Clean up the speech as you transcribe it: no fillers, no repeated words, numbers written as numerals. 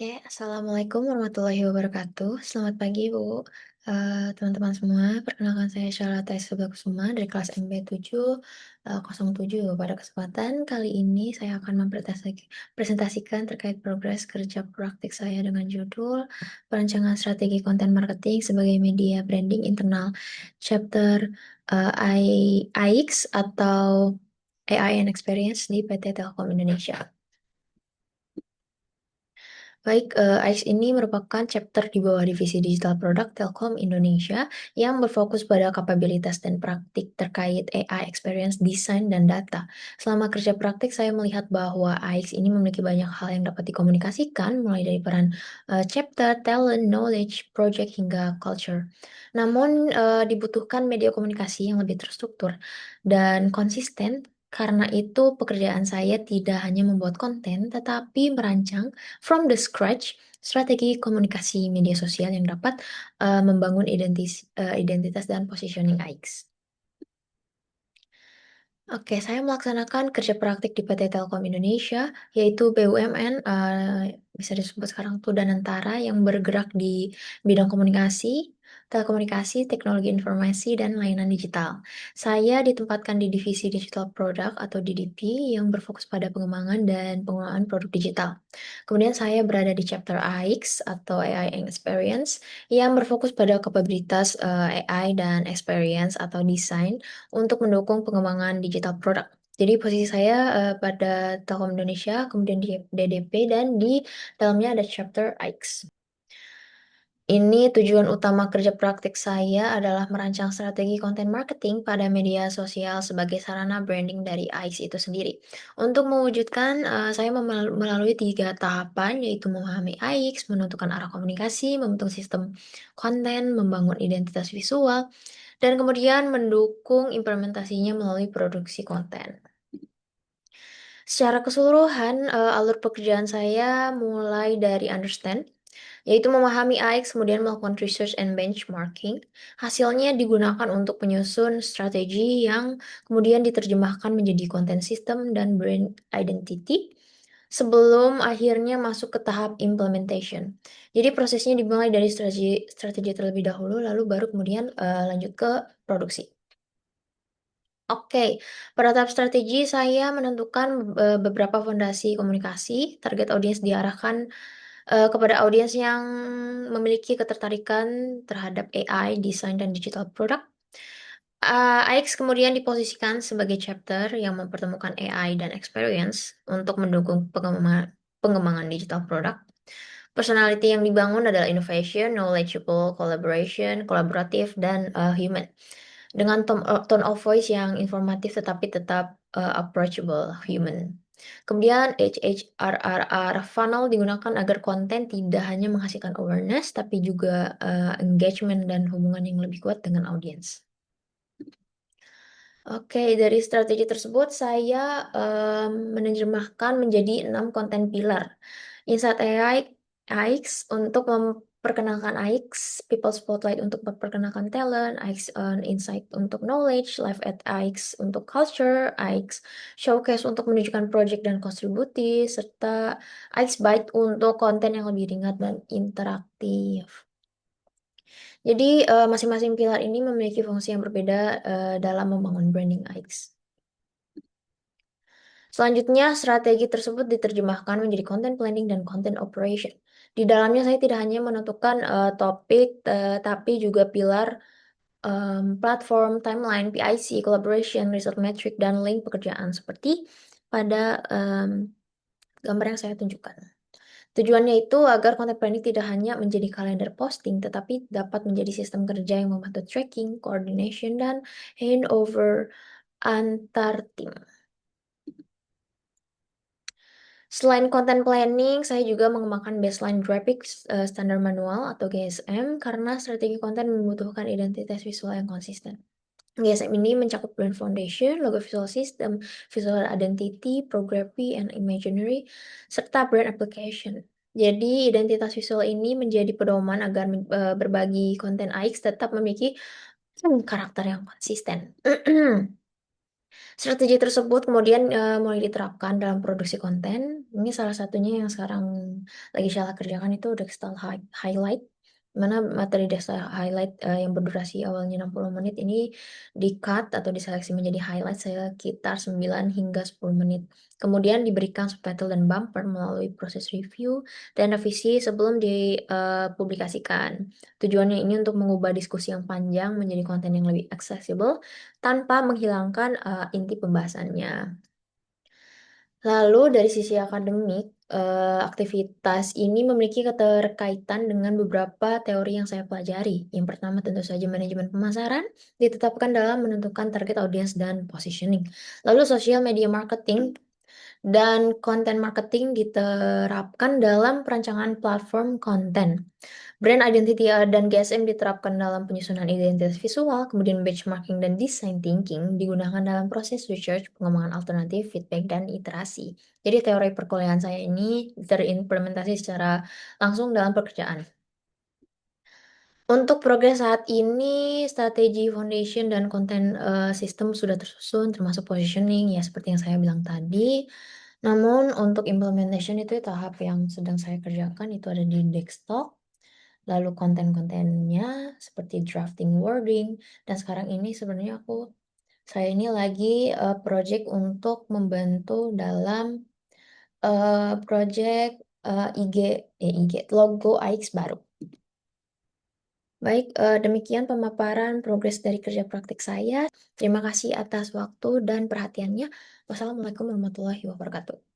Oke, assalamualaikum warahmatullahi wabarakatuh. Selamat pagi, Bu. Teman-teman semua, perkenalkan saya Syarata Kusuma dari kelas MB707. Pada kesempatan kali ini saya akan presentasikan terkait progres kerja praktik saya dengan judul Perancangan Strategi Konten Marketing sebagai Media Branding Internal Chapter AX atau AI and Experience di PT Telkom Indonesia. Baik, AIX ini merupakan chapter di bawah divisi Digital Product Telkom Indonesia yang berfokus pada kapabilitas dan praktik terkait AI Experience Design dan Data. Selama kerja praktik, saya melihat bahwa AIX ini memiliki banyak hal yang dapat dikomunikasikan, mulai dari peran chapter, talent, knowledge, project, hingga culture. Namun, dibutuhkan media komunikasi yang lebih terstruktur dan konsisten. Karena itu, pekerjaan saya tidak hanya membuat konten, tetapi merancang from the scratch, strategi komunikasi media sosial yang dapat membangun identitas dan positioning AIX. Oke, saya melaksanakan kerja praktik di PT Telkom Indonesia, yaitu BUMN, bisa disebut sekarang tuh Danantara yang bergerak di bidang komunikasi, telekomunikasi, teknologi informasi, dan layanan digital. Saya ditempatkan di divisi Digital Product atau DDP yang berfokus pada pengembangan dan pengelolaan produk digital. Kemudian saya berada di chapter AX atau AI and Experience yang berfokus pada kapabilitas AI dan experience atau desain untuk mendukung pengembangan digital produk. Jadi posisi saya pada Telkom Indonesia, kemudian di DDP, dan di dalamnya ada chapter AIX. Ini tujuan utama kerja praktik saya adalah merancang strategi konten marketing pada media sosial sebagai sarana branding dari AIX itu sendiri. Untuk mewujudkan, saya melalui 3 tahapan, yaitu memahami AIX, menentukan arah komunikasi, membentuk sistem konten, membangun identitas visual, dan kemudian mendukung implementasinya melalui produksi konten. Secara keseluruhan, alur pekerjaan saya mulai dari understand, yaitu memahami AX, kemudian melakukan research and benchmarking. Hasilnya digunakan untuk menyusun strategi yang kemudian diterjemahkan menjadi konten system dan brand identity, sebelum akhirnya masuk ke tahap implementation. Jadi prosesnya dimulai dari strategi terlebih dahulu, lalu baru kemudian, lanjut ke produksi. Oke, pada tahap strategi saya menentukan beberapa fondasi komunikasi, target audiens diarahkan, kepada audiens yang memiliki ketertarikan terhadap AI, desain, dan digital product. AX kemudian diposisikan sebagai chapter yang mempertemukan AI dan experience untuk mendukung pengembangan digital product. Personality yang dibangun adalah innovation, knowledgeable, collaboration, kolaboratif, dan human. Dengan tone of voice yang informatif tetapi tetap approachable, human. Kemudian HHRRR funnel digunakan agar konten tidak hanya menghasilkan awareness tapi juga engagement dan hubungan yang lebih kuat dengan audiens. Oke, dari strategi tersebut saya menerjemahkan menjadi 6 konten pilar. Insight AI, AX untuk memperkenalkan AX, People Spotlight untuk memperkenalkan talent, AX Insight untuk knowledge, Live at AX untuk culture, AX Showcase untuk menunjukkan project dan kontribusi, serta AX Byte untuk konten yang lebih ringan dan interaktif. Jadi, masing-masing pilar ini memiliki fungsi yang berbeda, dalam membangun branding AIX. Selanjutnya, strategi tersebut diterjemahkan menjadi content planning dan content operation. Di dalamnya saya tidak hanya menentukan, topik, tapi juga pilar, platform, timeline, PIC, collaboration, result metric, dan link pekerjaan seperti pada, gambar yang saya tunjukkan. Tujuannya itu agar content planning tidak hanya menjadi kalender posting, tetapi dapat menjadi sistem kerja yang membantu tracking, coordination, dan handover antar tim. Selain content planning, saya juga mengembangkan baseline graphics standar manual atau GSM karena strategi konten membutuhkan identitas visual yang konsisten. GSM ini mencakup brand foundation, logo visual system, visual identity, prography, and imaginary, serta brand application. Jadi identitas visual ini menjadi pedoman agar berbagi konten AX tetap memiliki karakter yang konsisten. Strategi tersebut kemudian, mulai diterapkan dalam produksi konten. Ini salah satunya yang sekarang lagi saya kerjakan itu Dextal Highlight, di mana materi Dextal Highlight, yang berdurasi awalnya 60 menit ini di-cut atau diseleksi menjadi highlight sekitar 9 hingga 10 menit. Kemudian diberikan subtitle dan bumper melalui proses review dan revisi sebelum dipublikasikan. Tujuannya ini untuk mengubah diskusi yang panjang menjadi konten yang lebih aksesibel tanpa menghilangkan, inti pembahasannya. Lalu dari sisi akademik, aktivitas ini memiliki keterkaitan dengan beberapa teori yang saya pelajari. Yang pertama tentu saja manajemen pemasaran, ditetapkan dalam menentukan target audience dan positioning. Lalu social media marketing dan content marketing diterapkan dalam perancangan platform konten. Brand identity, dan GSM diterapkan dalam penyusunan identitas visual, kemudian benchmarking dan design thinking digunakan dalam proses research, pengembangan alternatif, feedback, dan iterasi. Jadi teori perkuliahan saya ini terimplementasi secara langsung dalam pekerjaan. Untuk progres saat ini, strategi foundation dan konten, sistem sudah tersusun termasuk positioning ya seperti yang saya bilang tadi. Namun untuk implementation itu tahap yang sedang saya kerjakan itu ada di desktop. Lalu konten-kontennya seperti drafting wording dan sekarang ini sebenarnya saya ini lagi, project untuk membantu dalam, project, IG logo AX baru. Baik, demikian pemaparan progres dari kerja praktik saya. Terima kasih atas waktu dan perhatiannya. Wassalamualaikum warahmatullahi wabarakatuh.